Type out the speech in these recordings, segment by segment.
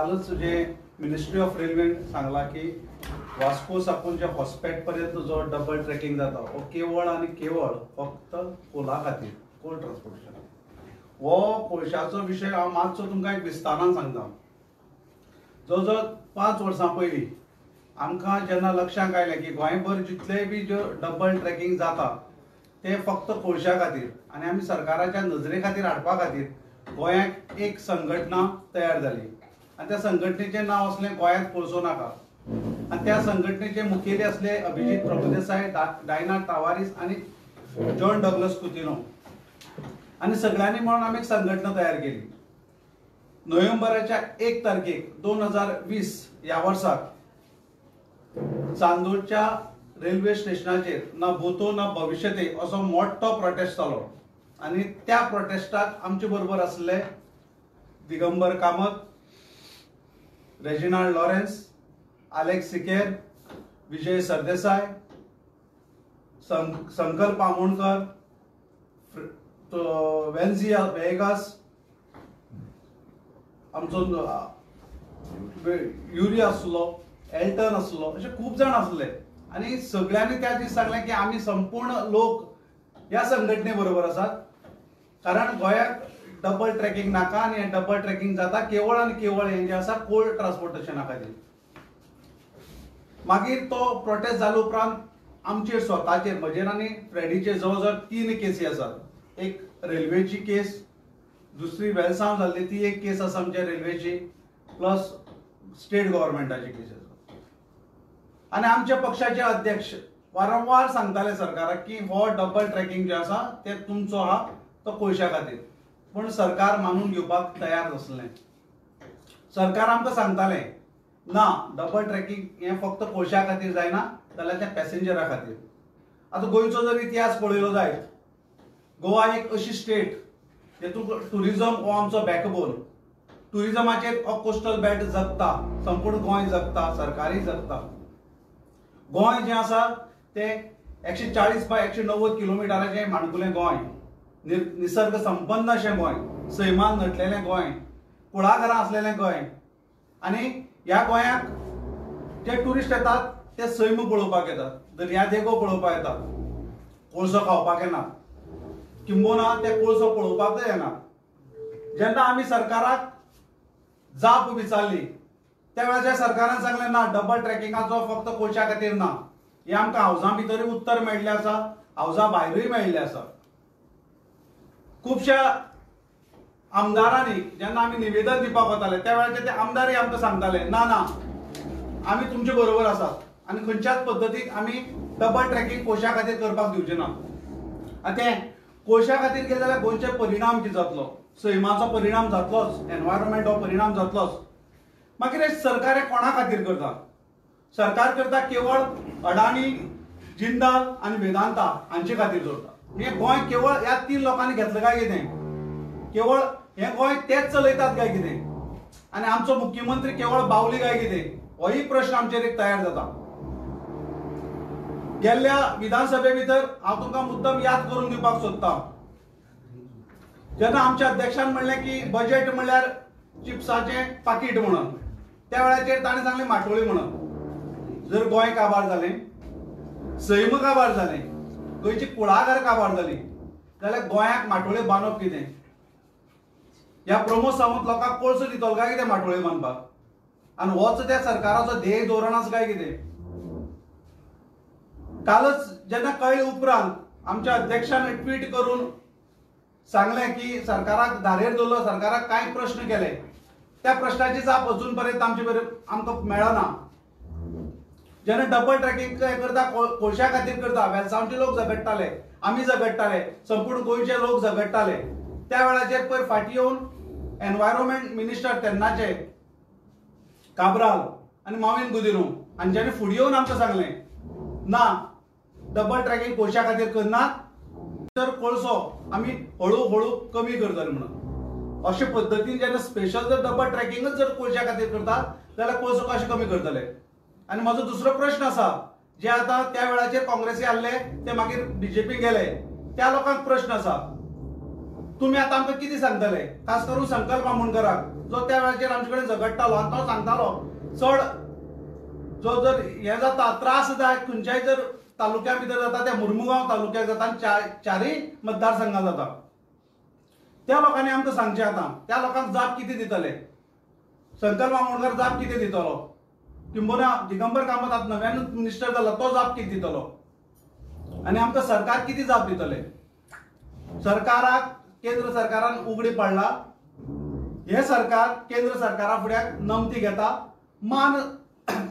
कालच जे ministry of railway सांगला की वास्को साकून जे हॉस्पेट पर्यंत जो डबल ट्रॅकिंग जाता हो केवळ आणि केवळ फक्त कोला खातीर, कोल ट्रान्सपोर्टेशन. हो कोळशाचो विशय हांव मातसो तुमकां एक विस्तारान सांगता. जवळ 5 वर्सां पयलीं आमकां जेन्ना लक्षांत आयलें की गोंयभर जितले बी ज्यो डबल ट्रॅकिंग जाता ते फक्त कोळशा खातीर आनी आमी सरकाराच्या नजरे खातीर हाडपा खातीर गोंयांत एक संघटना तयार जाली आनी त्या संघटनेचें नांव आसलें गोंयांत कोळसो नाका. आनी त्या संघटनेचे मुखेली असले अभिजीत प्रभुदेसाय, डायना टावारीस आनी जॉन डगलस कुतिनो. आनी सगळ्यांनी मेळून आमी एक संघटना तयार केली. नोव्हेंबराच्या 1 तारखेक 2020 ह्या वर्साक चांदोरच्या रेल्वे स्टेशनाचेर ना भूतो ना भविष्यते असो मोठो प्रोटेस्ट जालो. आनी त्या प्रोटेस्टाक आमचे बरोबर आसले Digambar Kamat, Reginald Lawrence, Alex सिकेर, विजय सरदेसाय, संकल्प आमोणकर, वेन्झिया वेगास, आमचो युरी आसलो, एल्टन आसलो, असे खूप जाण आसले. आणि सगळ्यांनी त्या दीस सांगलें की आमी संपूर्ण लोक ह्या संघटने बरोबर आसात, कारण गोंयाक डबल ट्रॅकिंग नाका आनी हे डबल ट्रॅकिंग जाता केवळ आनी केवळ हे जे आसा कोल्ड ट्रान्सपोर्टेशना खातीर. मागीर तो प्रोटेस्ट जाले उपरांत आमचेर स्वताचेर म्हजेर आनी फ्रेडीचेर जवळ 3 केसी आसात. एक रेल्वेची केस, दुसरी वेलसांव जाल्ली ती एक केस आसा आमच्या रेल्वेची, प्लस स्टेट गव्हर्मेंटाची केस आसा. आनी आमच्या पक्षाचे अध्यक्ष वारंवार सांगताले सरकाराक की हो डबल ट्रॅकिंग जे आसा ते तुमचो आहा तो कोळशा खातीर, पूण सरकार मानून घेवपाक तयार नासलें. सरकार आमकां सांगतालें ना, डबल ट्रॅकिंग हे फक्त कोळशा खातीर जायना, जाल्यार त्या पॅसेंजरा खातीर. आतां गोंयचो जर इतिहास पळयलो जायत, गोवा एक अशी स्टेट जेतून टुरिजम हो आमचो बॅकबोन. टुरिजमाचेर हो कोस्टल बेल्ट जगता, संपूर्ण गोंय जगता, सरकारूय जगता. गोंय जें आसा तें 140 बाय 190 किलोमिटराचें माणकुलें गोंय, निसर्ग संपन्न अशें गोंय, सैमान नटलेलें गोंय, कुळागरां असलेलें गोंय. आनी ह्या गोंयाक जे ट्युरिस्ट येतात ते सैम पळोवपाक येतात, दर्यादेगो पळोवपाक येतात, कोळसो खावपाक येनात, किंबहुना ते कोळसो पळोवपाकूय येनात. जेन्ना आमी सरकाराक जाप विचारली त्या वेळाचेर सरकारान सांगलें ना, डबल ट्रॅकिंगाचो फक्त कोळशा खातीर ना. हे आमकां हावजां भितरूय उत्तर मेळिल्लें आसा, हावजां भायरूय मेळिल्लें आसा. खुबश्या आमदारांनी जेन्ना आमी निवेदन दिवपाक वताले त्या वेळाचेर ते आमदारय आमकां सांगताले ना ना, आमी तुमचे बरोबर आसात आनी खंयच्याच पद्दतीक आमी डबल ट्रॅकिंग कोळशा खातीर करपाक दिवचे ना. आनी ते कोळशा खातीर केले जाल्यार गोंयचे परिणाम कितें जातलो? सैमाचो परिणाम जातलोच, एनवायरमेंट हो परिणाम जातलोच. मागीर हे सरकार हे कोणा खातीर करता? सरकार करता केवळ अडानी, जिंदाल आनी वेदांता हांचे खातीर करता. हे गोंय केवळ ह्या 3 लोकांनी घेतलं काय कितें? केवळ हे गोंय तेच चलयतात काय कितें? आनी आमचो मुख्यमंत्री केवळ बावली काय कितें? होही प्रश्न आमचेर एक तयार जाता. गेल्ल्या विधानसभे भितर हांव तुमकां मुद्दम याद करून दिवपाक सोदतां. जेन्ना आमच्या अध्यक्षान म्हणलें की बजेट म्हणल्यार चिप्साचें पाकीट म्हणून, त्या वेळाचेर ताणें सांगलें माटोळी म्हणून. जर गोंय काबार जालें, सैम काबार जालें, गोंयची कुळागर काबार जाली, जाल्यार गोंयाक माटोळी बांदप कितें? ह्या प्रमोद सावंत लोकांक कोळसो दितलो काय कितें माटोळी बांदपाक? आनी होच त्या सरकाराचो ध्येय धोरण आसा काय कितें? कालच जेन्ना कळ्ळें उपरांत आमच्या अध्यक्षान ट्वीट करून सांगलें की सरकाराक धारेर दवरलो, सरकाराक कांय प्रश्न केले, त्या प्रश्नाची जाप अजून पर्यंत आमकां मेळना. जेन्ना डबल ट्रॅकिंग करता कोळशा खातीर करता, वेलसांवचे लोक झगडटाले, आमी झगडटाले, संपूर्ण गोंयचे लोक झगडटाले, त्या वेळाचेर पयर फाटीं येवन एनवायरमेंट मिनिस्टर तेन्नाचे काब्राल आनी माविन गुदिनो हांच्यांनी फुडें येवन आमकां सांगलें ना, डबल ट्रॅकिंग कोळशा खातीर करनात, तर कोळसो आमी हळू हळू कमी करतले म्हणून. अशे पद्दतीन जेन्ना स्पेशल जर डबल ट्रॅकिंगच जर कोळशा खातीर करतात जाल्यार कोळसो कशे कमी करतले? आनी म्हजो दुसरो प्रश्न आसा, जे आतां त्या वेळाचेर काँग्रेसी आहले ते मागीर बीजेपी गेले, त्या लोकांक प्रश्न आसा, तुम्ही आता आमकां कितें सांगतले? खास करून संकल्प आमोणकराक जो त्या वेळाचेर आमचे कडेन झगडटालो आनी तो सांगतालो चड जो जर हे जाता त्रास जाय खंयच्याय जर तालुक्या भितर जाता त्या मुर्मुगांव तालुक्याक जाता आनी चारय मतदारसंघात जाता त्या लोकांनी आमकां सांगचें आतां त्या लोकांक जाप कितें दितले? संकल्प आमोणकर जाप कितें दितलो? किंबहुना दिगंबर कामत आतां नव्यानूच मिनिस्टर जाला तो जाप कितें दितलो? आनी आमकां सरकार कितें जाप दितले? सरकाराक केंद्र सरकारान उगडी पाडला. हे सरकार केंद्र सरकारा फुड्याक नमती घेता मान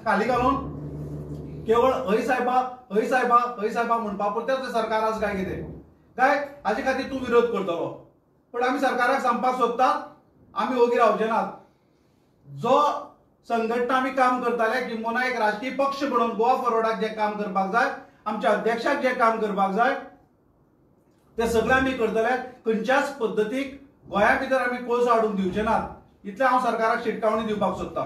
खाली घालून केवळ हय साहेबा हय साहेबा हय साहेबा म्हणपा पुरतेंच सरकार आसा काय कितें? काय हाजे खातीर तूं विरोध करतलो? पण आमी सरकाराक सांगपाक सोदतात आमी ओगी रावचे नात. जो संघटना आमी काम करताले किंबहुना एक राजकीय पक्ष म्हणून गोवा फॉरवर्डाक जे काम करपाक जाय आमच्या अध्यक्षाक जे काम करपाक जाय ते सगळे आमी करतले. खंयच्याच पद्दतीक गोंया भितर आमी कोळसो हाडून दिवचे नात इतलें हांव सरकाराक शिटकावणी दिवपाक सोदतां.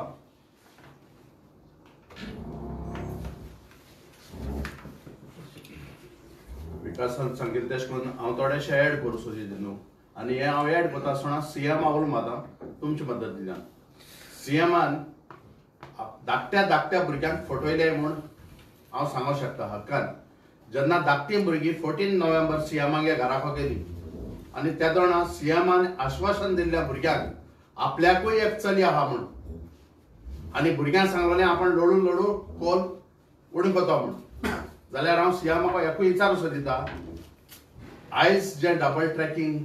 विकासान सांगितलें तशें करून हांव थोडेशें ऍड करूं सोदीत न्हू आनी हे हांव ऍड करता आसतना सीएमा उलोवंक आतां तुमचे मदतींतल्यान सीएमान धाकट्या भुरग्यांक फटयले म्हूण हांव सांगूंक शकता हक्कान. जेन्ना धाकटी भुरगीं 14 नोव्हेंबर सीएमागे घराको गेली आनी त्या दौरान सीएमान आश्वासन दिल्ल्या भुरग्यांक आपल्याकूय एक चली आहा म्हूण आनी भुरग्यांक सांगलें आपण लढून लढून कोल उणी कोता म्हूण. जाल्यार हांव सीएमाक एकूय विचार सोदिता आयज जे डबल ट्रॅकिंग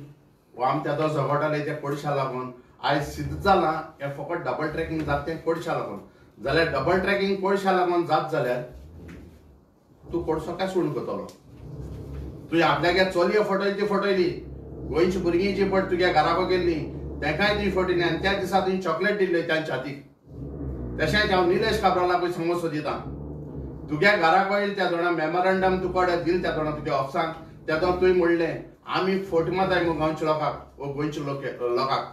वो आमी त्या झगडटाले ते कोडशा लागून आयज सिद्ध जालां हें फकत डबल ट्रॅकिंग जाता तें कोडशा लागून. जाल्यार डबल ट्रॅकिंग कोडशा लागून जात जाल्यार तूं कोडसो काय सोडून करतलो? तुवें आपल्यागे चलयो फटयली गोंयची भुरगीं जी पड तुगे घराको गेल्ली तेंकाय तुवें फटयली आनी त्या दिसा तुवें चॉकलेट दिल्ली तांच्या हातीक. तशेंच हांव निलेश काब्रालाकूय सांगूंक सोदितां तुगे घराको येयले त्या दौरान मेमोरंडम तुका दिल त्या दौरान तुगे ऑफिसांक त्या दौरान तुवें म्हणलें आमी फट माताय न्हू गांवच्या लोकांक वो गोंयच्या लोकांक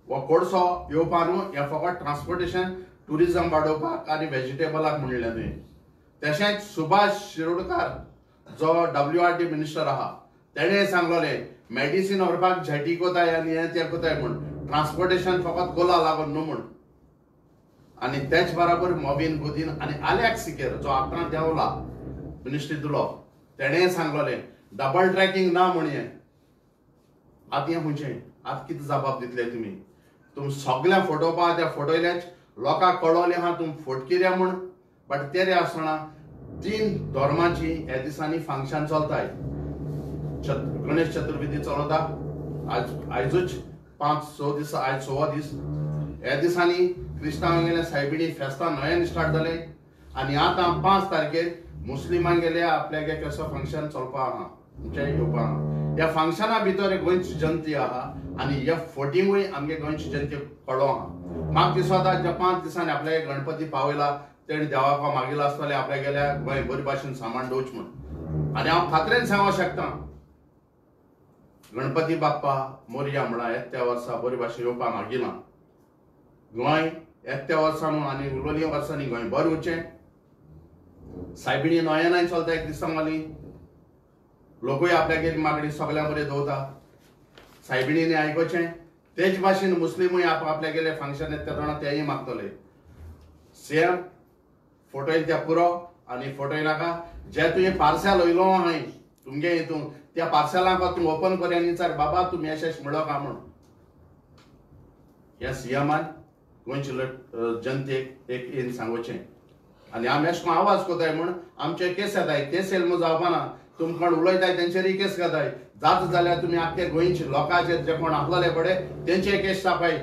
वो कोडसो येवपा न्हू हें फकत ट्रान्सपोर्टेशन ट्युरिजम वाडोवपाक आनी वेजिटेबलाक म्हणलें तुवें. तशेंच सुभाष शिरोडकार जो WRD मिनिस्टर आहा तेणें सांगलोलें मेडिसीन व्हरपाक झेटी कोताय आनी हें तें कोताय म्हूण ट्रान्सपोर्टेशन फकत कोला लागून न्हू म्हूण. आनी तेच बराबर मोबीन बुदीन आनी आल्याक सिकेर जो आतां देंवला मिनिस्ट्रींतलो तेणें सांगलोलें डबल ट्रॅकिंग ना म्हूण हें. आतां हें खंयचें आतां कितें जबाब दितले तुमी? तुम सगळ्या फटोवपा त्या फटयल्याच लोकांक कळोलें आहा तुम फटकिऱ्या म्हूण. बट तेरे आसतना 3 धर्माची ह्या दिसांनी फंक्शन चलताय. गणेश चतुर्थी चलता आयजूच 5-6 दीस आयज 6 दीस. ह्या दिसांनी क्रिस्तांवांगेले सायबिणी फेस्तां नव्यान स्टार्ट जाले आनी आतां 5 तारखेर मुस्लिमांगेले आपल्यागे कसो फंक्शन चलपा आहा म्हणजे येवपा आहा. ह्या फंक्शना भितर गोंयची जनती आहा आनी ह्या फटिंगूय आमगे गोंयची जनते कळो आहा. म्हाका दिसता ज्या 5 दिसांनी आपल्यागे गणपती पावयला तेणे देवाक मागिल्लो आसतलें आपल्या गेल्या गोंय बरे भाशेन सामान दवरचें म्हूण. आनी हांव खात्रेन सांगूंक शकता गणपती बाप्पा मोरया म्हणा येत्या वर्सा बरे भाशेन येवपा मागिलां. गोंय येत्या वर्सा न्हू आनी उरलेल्या वर्सांनी गोंय बरें उरचें. सायबिणी नोयानाय चलता एक दिसांवाली लोकूय आपल्यागे मागणी सगळ्यां बरें दवरता. सायबिणींनी आयकोचें तेच भाशेन मुस्लिमूय आपल्या गेले फंक्शन येता तेन्ना तेय मागतले. सेम फटयले त्या पुरो आनी फटयनाका जे तुवें पार्सल वयलो हांवें तुमगे हितून त्या पार्सलाक तूं ओपन कर आनी विचार बाबा तूं मेसेज म्हणलो का म्हूण. ह्या सीएमान गोंयचे जनतेक एक येवन सांगोचें आनी आमी अशें करून आवाज कोताय म्हूण आमचे केस येताय. केस येयले म्हूण जावपाना तुमकां उलयताय तेंचेरूय केस घेताय. जाता जाल्यार तुमी आख्खे गोंयचे लोकांचे जे कोण आसलेले पडे तेंचे केस टाकाय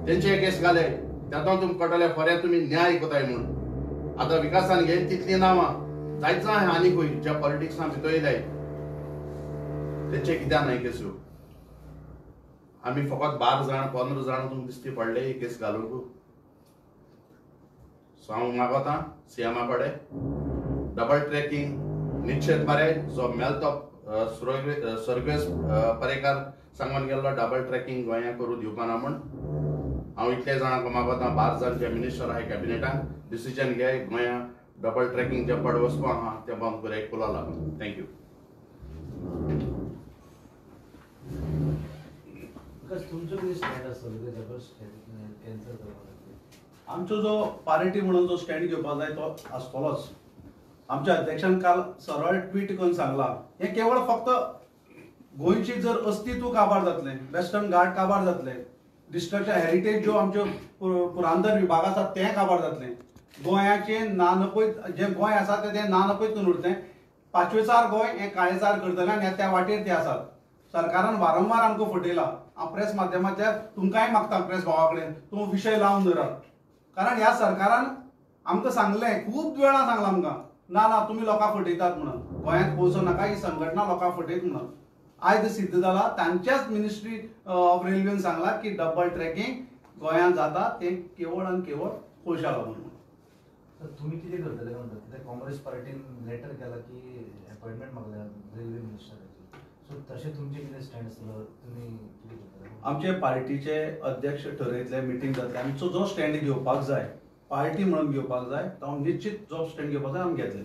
तेंचे केस घाले तेतून तुमकां कळटलें खरें तुमी न्याय कोताय म्हूण. आतां विकासान घेवन तितलीं नांवां जायत जाय आनीकूय जे पॉलिटिक्सान भितर येयल्याय तेंचे कित्याक न्हय केस्यो. आमी फकत 12 जाण 15 जाण तुमकां दिसती पडले केस घालूंक. सो हांव मागोतां सीएमा कडेन डबल ट्रॅकिंग निश्चित बरें जो मेल तो सर्वेस परेकार सांगून गेल्लो डबल ट्रॅकिंग गोंया करूं दिवपाना म्हूण. हांव इतले जाणांक मागोतां 12 जाण जे मिनिस्टर आहाय कॅबिनेटान डिसिजन घे गोंया डबल ट्रॅकिंग जे पड वचपा आहा ते बंद कर एक कोला लागून. थँक्यू. कस तुमचो कितें स्टँड आसतलो तेच्या कॅन्सल करपाक? आमचो जो पार्टी म्हणून जो स्टँड घेवपाक जाय तो आसतलोच. आमच्या अध्यक्षान काल सरळ ट्वीट करून सांगला हे केवळ फक्त गोंयची जर अस्तित्व काबार जातलें, वेस्टर्न घाट काबार जातले, डिस्ट्रक्शन हेरिटेज जो आमच्यो पुरांदर विभाग आसा तें काबार जातलें, गोंयाचे नानपयत जे गोंय आसा तें नानपयत करून उरतलें, पांचवेचार गोंय हें काळेचार करतलें आनी त्या वाटेर ते आसात. सरकारान वारंवार आमकां फटयला. हांव प्रेस माध्यमाच्या तुमकांय मागता प्रेस भावा कडेन तूं विशय लावन धरात. कारण ह्या सरकारान आमकां सांगलें, खूब वेळा सांगलां आमकां, ना ना तुमी लोकांक फटयतात म्हणून, गोंयांत पोवचो नाका, ही संघटना लोकांक फटयत म्हणून. आयज सिद्ध जाला, तांच्याच मिनिस्ट्री ऑफ रेल्वेन सांगला की डबल ट्रॅकिंग गोंयांत जाता तें केवळ आनी केवळ पयशा लागून. तर तुम्ही कितें करतले म्हणटात? कित्याक काँग्रेस पार्टीन लेटर केला की अपॉइंटमेंट मागल्या रेल्वे मिनिस्टराची. सो तशें तुमचें कितें स्टँड आसतलो? तुमी कितें करतले? आमचे पार्टीचे अध्यक्ष ठरयतले, मिटींग जातले, आमचो जो स्टँड घेवपाक जाय, पार्टी म्हणून घेवपाक जाय, तो निश्चित जो स्टँड घेवपाक जाय आमी घेतले.